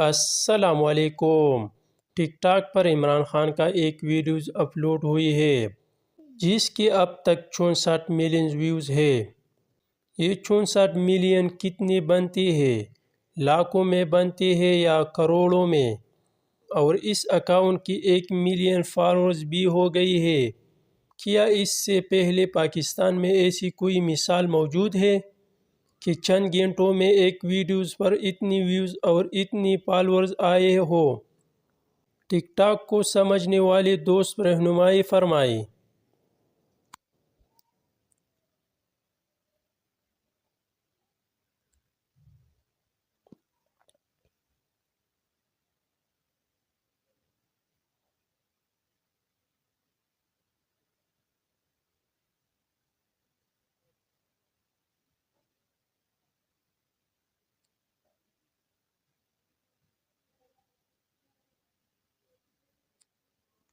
السلام علیکم۔ ٹک ٹاک پر عمران خان کا ایک ویڈیوز اپلوڈ ہوئی ہے جس کی اب تک 64 ملین ویوز ہے۔ یہ 64 ملین کتنی بنتی ہے؟ لاکھوں میں بنتی ہے یا کروڑوں میں؟ اور اس اکاؤنٹ کی 1 ملین فالورز بھی ہو گئی ہے۔ کیا اس سے پہلے پاکستان میں ایسی کوئی مثال موجود ہے کہ چند گھنٹوں میں ایک ویڈیوز پر اتنی ویوز اور اتنی فالورز آئے ہو؟ ٹک ٹاک کو سمجھنے والے دوست رہنمائی فرمائیں۔